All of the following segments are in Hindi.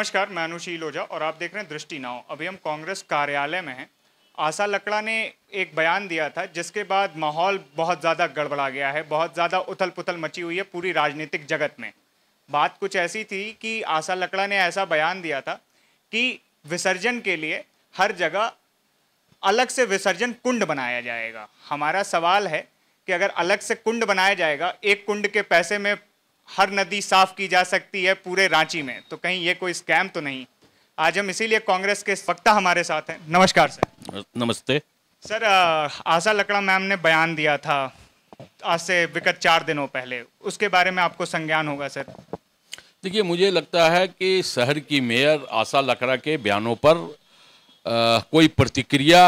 नमस्कार, मैं अनुशील ओझा और आप देख रहे हैं दृष्टि नाउ। अभी हम कांग्रेस कार्यालय में हैं। आशा लकड़ा ने एक बयान दिया था जिसके बाद माहौल बहुत ज़्यादा गड़बड़ा गया है, बहुत ज़्यादा उथल पुथल मची हुई है पूरी राजनीतिक जगत में। बात कुछ ऐसी थी कि आशा लकड़ा ने ऐसा बयान दिया था कि विसर्जन के लिए हर जगह अलग से विसर्जन कुंड बनाया जाएगा। हमारा सवाल है कि अगर अलग से कुंड बनाया जाएगा, एक कुंड के पैसे में हर नदी साफ की जा सकती है पूरे रांची में, तो कहीं ये कोई स्कैम तो नहीं। आज हम इसीलिए कांग्रेस के वक्ता हमारे साथ हैं। नमस्कार सर। नमस्ते सर, आशा लकड़ा मैम ने बयान दिया था आज से विगत 4 दिनों पहले, उसके बारे में आपको संज्ञान होगा सर? देखिए, मुझे लगता है कि शहर की मेयर आशा लकड़ा के बयानों पर कोई प्रतिक्रिया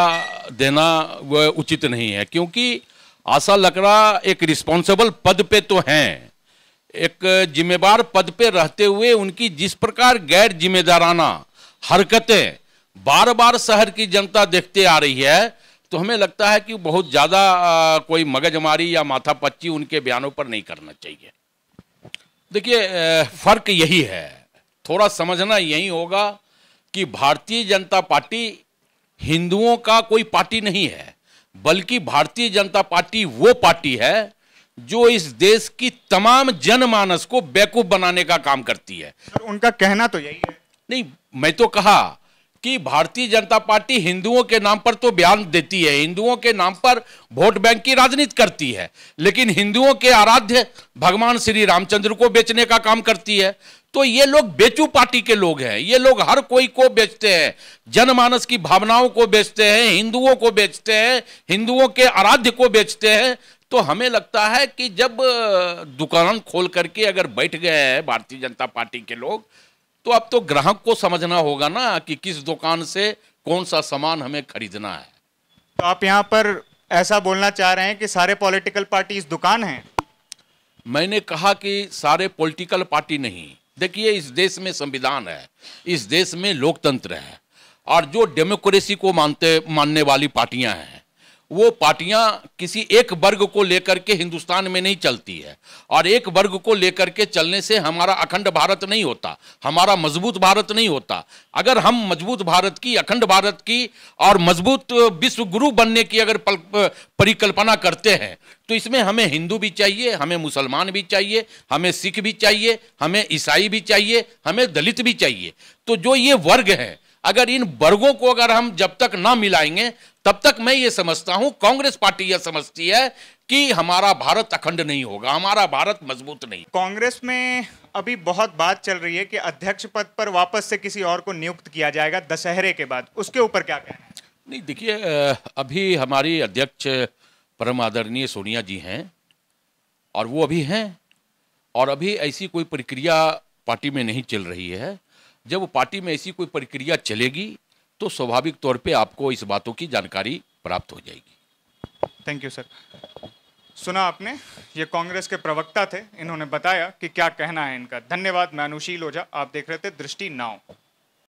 देना वह उचित नहीं है, क्योंकि आशा लकड़ा एक रिस्पॉन्सिबल पद पे तो हैं, एक जिम्मेदार पद पे रहते हुए उनकी जिस प्रकार गैर जिम्मेदाराना हरकतें बार बार शहर की जनता देखते आ रही है, तो हमें लगता है कि बहुत ज़्यादा कोई मगजमारी या माथापच्ची उनके बयानों पर नहीं करना चाहिए। देखिए, फर्क यही है, थोड़ा समझना यही होगा कि भारतीय जनता पार्टी हिंदुओं का कोई पार्टी नहीं है, बल्कि भारतीय जनता पार्टी वो पार्टी है जो इस देश की तमाम जनमानस को बेवकूफ बनाने का काम करती है। सर, उनका कहना तो यही है। नहीं, मैं तो कहा कि भारतीय जनता पार्टी हिंदुओं के नाम पर तो बयान देती है, हिंदुओं के नाम पर वोट बैंक की राजनीति करती है, लेकिन हिंदुओं के आराध्य भगवान श्री रामचंद्र को बेचने का काम करती है। तो ये लोग बेचू पार्टी के लोग हैं, ये लोग हर कोई को बेचते हैं, जनमानस की भावनाओं को बेचते हैं, हिंदुओं को बेचते हैं, हिंदुओं के आराध्य को बेचते हैं। तो हमें लगता है कि जब दुकान खोल करके अगर बैठ गए हैं भारतीय जनता पार्टी के लोग, तो अब तो ग्राहक को समझना होगा ना कि किस दुकान से कौन सा सामान हमें खरीदना है। तो आप यहाँ पर ऐसा बोलना चाह रहे हैं कि सारे पॉलिटिकल पार्टी इस दुकान हैं? मैंने कहा कि सारे पॉलिटिकल पार्टी नहीं। देखिए, इस देश में संविधान है, इस देश में लोकतंत्र है, और जो डेमोक्रेसी को मानने वाली पार्टियां हैं, वो पार्टियां किसी एक वर्ग को लेकर के हिंदुस्तान में नहीं चलती है, और एक वर्ग को लेकर के चलने से हमारा अखंड भारत नहीं होता, हमारा मजबूत भारत नहीं होता। अगर हम मजबूत भारत की, अखंड भारत की और मजबूत विश्व गुरु बनने की अगर परिकल्पना करते हैं, तो इसमें हमें हिंदू भी चाहिए, हमें मुसलमान भी चाहिए, हमें सिख भी चाहिए, हमें ईसाई भी चाहिए, हमें दलित भी चाहिए। तो जो ये वर्ग हैं, अगर इन वर्गों को अगर हम जब तक ना मिलाएंगे, तब तक मैं ये समझता हूं, कांग्रेस पार्टी यह समझती है कि हमारा भारत अखंड नहीं होगा, हमारा भारत मजबूत नहीं। कांग्रेस में अभी बहुत बात चल रही है कि अध्यक्ष पद पर वापस से किसी और को नियुक्त किया जाएगा दशहरे के बाद, उसके ऊपर क्या कहना है? नहीं, देखिए, अभी हमारी अध्यक्ष परम आदरणीय सोनिया जी हैं, और वो अभी हैं, और अभी ऐसी कोई प्रक्रिया पार्टी में नहीं चल रही है। जब पार्टी में ऐसी कोई प्रक्रिया चलेगी तो स्वाभाविक तौर पे आपको इस बातों की जानकारी प्राप्त हो जाएगी। Thank you sir. सुना आपने, ये कांग्रेस के प्रवक्ता थे, इन्होंने बताया कि क्या कहना है इनका। धन्यवाद। मैं अनुशील ओझा, आप देख रहे थे दृष्टि नाउ।